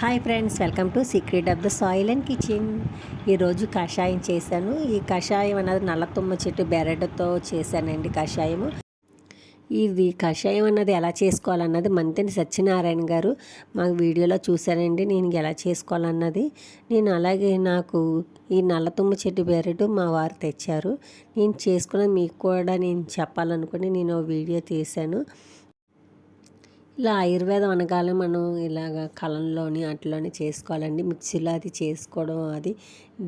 Hi friends, welcome to secret of the soil and kitchen. ఈరోజు కషాయం చేశాను. ఈ కషాయం అన్నది నల్లతుమ్మ చెట్టు బెరడుతో చేశానండి కషాయము. ఇది కషాయం అన్నది ఎలా చేసుకోవాలన్నది మంతెన సత్యనారాయణ గారు మా వీడియోలో చూశానండి. నేను ఎలా చేసుకోవాలన్నది అలాగే నాకు ఈ నల్లతుమ్మ చెట్టు బెరడు మా వారు తెచ్చారు. నేను చేసుకున్నది మీకు కూడా నేను చెప్పాలనుకుని నేను వీడియో తీశాను. ఇలా ఆయుర్వేదం అనగానే మనం ఇలాగ కలంలోని అట్లోని చేసుకోవాలండి. మిక్సీలో అది చేసుకోవడం అది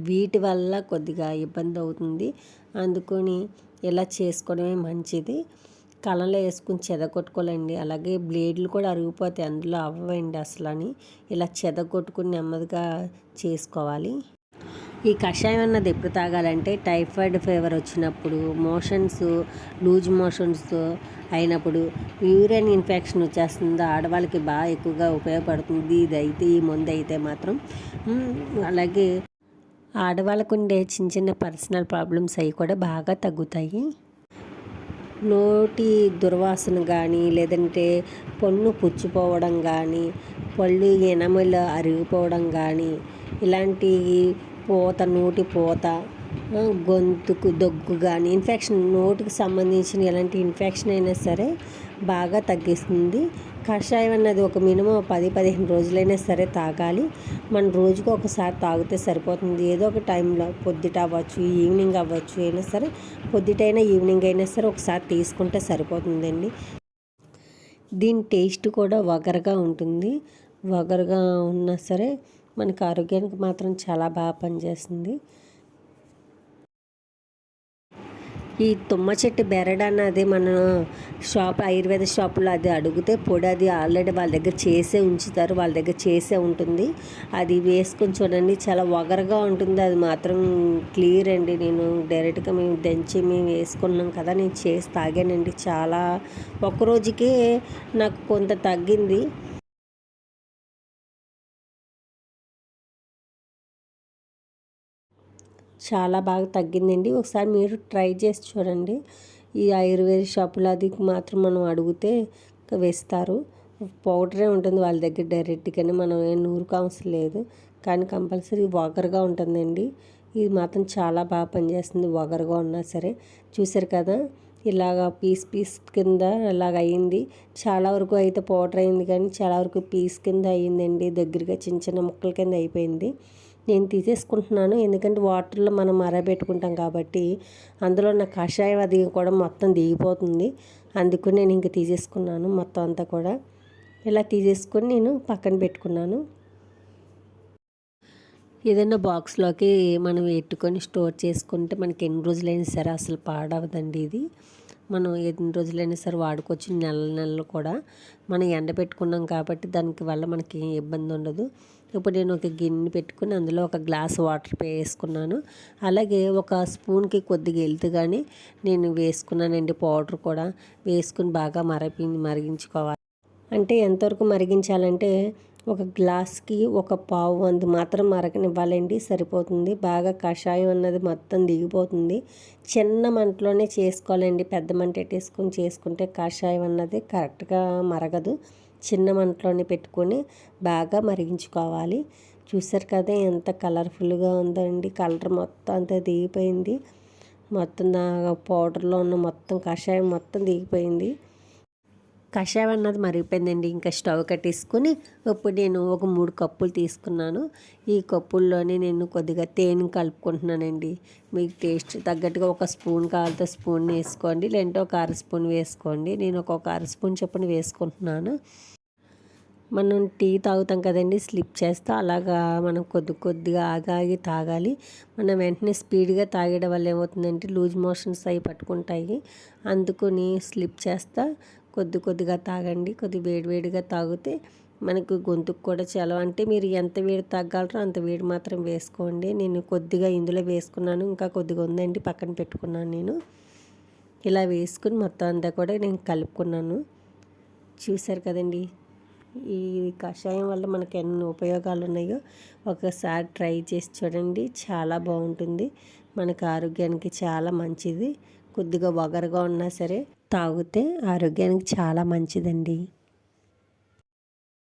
వీటి వల్ల కొద్దిగా ఇబ్బంది అవుతుంది. అందుకని ఇలా చేసుకోవడమే మంచిది. కలంలో వేసుకుని చెదగొట్టుకోవాలండి. అలాగే బ్లేడ్లు కూడా అరిగిపోతాయి, అందులో అవ్వండి అసలని. ఇలా చెదగొట్టుకుని నెమ్మదిగా చేసుకోవాలి. ఈ కషాయం అన్నది ఎప్పుడు తాగాలంటే టైఫాయిడ్ ఫీవర్ వచ్చినప్పుడు, లూజ్ మోషన్స్ అయినప్పుడు, యూరిన్ ఇన్ఫెక్షన్ వచ్చేస్తుందో ఆడవాళ్ళకి బాగా ఎక్కువగా ఉపయోగపడుతుంది ఈ మందు అయితే మాత్రం. అలాగే ఆడవాళ్ళకు ఉండే చిన్న చిన్న పర్సనల్ ప్రాబ్లమ్స్ అవి కూడా బాగా తగ్గుతాయి. నోటి దుర్వాసన కానీ, లేదంటే పన్ను పుచ్చిపోవడం కానీ, పళ్ళు ఎనమలు అరిగిపోవడం కానీ, ఇలాంటి నోటి పూత, గొంతుకు దగ్గు కానీ, ఇన్ఫెక్షన్ నోటికి సంబంధించిన ఎలాంటి ఇన్ఫెక్షన్ అయినా సరే బాగా తగ్గిస్తుంది. కషాయం అన్నది ఒక మినిమం 10-15 రోజులైనా సరే తాగాలి. మన రోజుకు ఒకసారి తాగితే సరిపోతుంది. ఏదో ఒక టైంలో పొద్దుట అవ్వచ్చు, ఈవినింగ్ అవ్వచ్చు, అయినా సరే పొద్దుటైనా ఈవినింగ్ అయినా సరే ఒకసారి తీసుకుంటే సరిపోతుందండి. దీని టేస్ట్ కూడా వగరగా ఉంటుంది. వగరగా ఉన్నా సరే మనకి ఆరోగ్యానికి మాత్రం చాలా బాగా పనిచేస్తుంది. ఈ తుమ్మ చెట్టు బెరడు అన్నది మన ఆయుర్వేద షాపులో అది అడిగితే పొడి అది ఆల్రెడీ వాళ్ళ దగ్గర చేసే ఉంచుతారు, వాళ్ళ దగ్గర చేసే ఉంటుంది. అది వేసుకొని చూడండి, చాలా వగరగా ఉంటుంది. అది మాత్రం క్లియర్ అండి. నేను డైరెక్ట్గా మేము వేసుకున్నాం కదా, నేను చేసి తాగానండి. చాలా ఒక్కరోజుకే నాకు కొంత తగ్గింది. చాలా బాగా తగ్గిందండి. ఒకసారి మీరు ట్రై చేసి చూడండి. ఈ ఆయుర్వేద షాపులో అది మాత్రం మనం అడిగితే వేస్తారు. పౌడరే ఉంటుంది వాళ్ళ దగ్గర డైరెక్ట్గానే, మనం ఏం నూరుకోవసరం లేదు. కానీ కంపల్సరీ వగరుగా ఉంటుందండి. ఇది మాత్రం చాలా బాగా పనిచేస్తుంది వగరుగా ఉన్నా సరే. చూసారు కదా, ఇలాగ పీస్ కింద ఇలాగ అయ్యింది. చాలా వరకు అయితే పౌడర్ అయింది, కానీ చాలా వరకు పీస్ కింద అయ్యిందండి. దగ్గరగా చిన్న చిన్న ముక్కల కింద అయిపోయింది. నేను తీసేసుకుంటున్నాను, ఎందుకంటే వాటర్లో మనం మరబెట్టుకుంటాం కాబట్టి అందులో ఉన్న కషాయం అది కూడా మొత్తం దిగిపోతుంది. అందుకు నేను ఇంక తీసేసుకున్నాను మొత్తం అంతా కూడా. ఇలా తీసేసుకొని నేను పక్కన పెట్టుకున్నాను. ఏదైనా బాక్స్లోకి మనం పెట్టుకొని స్టోర్ చేసుకుంటే మనకి ఎన్ని రోజులైనా సరే అసలు పాడవదండి. ఇది మనం ఎన్ని రోజులైనా సరే వాడుకోవచ్చు. నెలలు కూడా మనం ఎండబెట్టుకున్నాం కాబట్టి దానికి వల్ల మనకి ఇబ్బంది ఉండదు. ఇప్పుడు నేను ఒక గిన్నె పెట్టుకుని అందులో ఒక గ్లాస్ వాటర్ వేసుకున్నాను. అలాగే ఒక స్పూన్కి కొద్దిగా ఎలుతుగానే నేను వేసుకున్నానండి. పౌడర్ కూడా వేసుకుని బాగా మరిగించుకోవాలి. అంటే ఎంతవరకు మరిగించాలంటే ఒక గ్లాస్కి ఒక పావు వంతు మాత్రం మరగనివ్వాలండి, సరిపోతుంది. బాగా కషాయం అన్నది మొత్తం దిగిపోతుంది. చిన్న మంటలోనే చేసుకోవాలండి. పెద్ద మంట పెట్టేసుకొని చేసుకుంటే కషాయం అన్నది కరెక్ట్గా మరగదు. చిన్న మంటలోనే పెట్టుకొని బాగా మరిగించుకోవాలి. చూసారు కదా ఎంత కలర్ఫుల్గా ఉందండి. కలర్ మొత్తం అంతా దిగిపోయింది. మొత్తం పౌడర్లో ఉన్న మొత్తం కషాయం మొత్తం దిగిపోయింది. కషాయం అన్నది మరిగిపోయిందండి. ఇంకా స్టవ్ కట్టేసుకొని ఇప్పుడు నేను ఒక 3 కప్పులు తీసుకున్నాను. ఈ కప్పుల్లోనే నేను కొద్దిగా తేనె కలుపుకుంటున్నానండి. మీకు టేస్ట్ తగ్గట్టుగా ఒక స్పూన్ కావాలితే స్పూన్ వేసుకోండి, లేదంటే ఒక 1/2 స్పూన్ వేసుకోండి. నేను ఒక 1/2 స్పూన్ చొప్పున వేసుకుంటున్నాను. మనం టీ తాగుతాం కదండి, స్లిప్ చేస్తా అలాగా మనం కొద్దిగా ఆగి తాగాలి. మనం వెంటనే స్పీడ్గా తాగడం వల్ల ఏమవుతుందంటే లూజ్ మోషన్స్ అవి పట్టుకుంటాయి. అందుకని స్లిప్ చేస్తా కొద్దిగా తాగండి. వేడివేడిగా తాగితే మనకు గొంతుకు కూడా చలవ. అంటే మీరు ఎంత వేడి తాగలరో అంత వేడి మాత్రం వేసుకోండి. నేను కొద్దిగా ఇందులో వేసుకున్నాను, ఇంకా కొద్దిగా ఉందండి పక్కన పెట్టుకున్నాను. నేను ఇలా వేసుకుని మొత్తం అంతా కూడా నేను కలుపుకున్నాను. చూసారు కదండి, ఈ కషాయం వల్ల మనకు ఎన్ని ఉపయోగాలు ఉన్నాయో ఒకసారి ట్రై చేసి చూడండి. చాలా బాగుంటుంది, మనకు ఆరోగ్యానికి చాలా మంచిది. కొద్దిగా వగరుగా ఉన్నా సరే తాగితే ఆరోగ్యానికి చాలా మంచిదండి.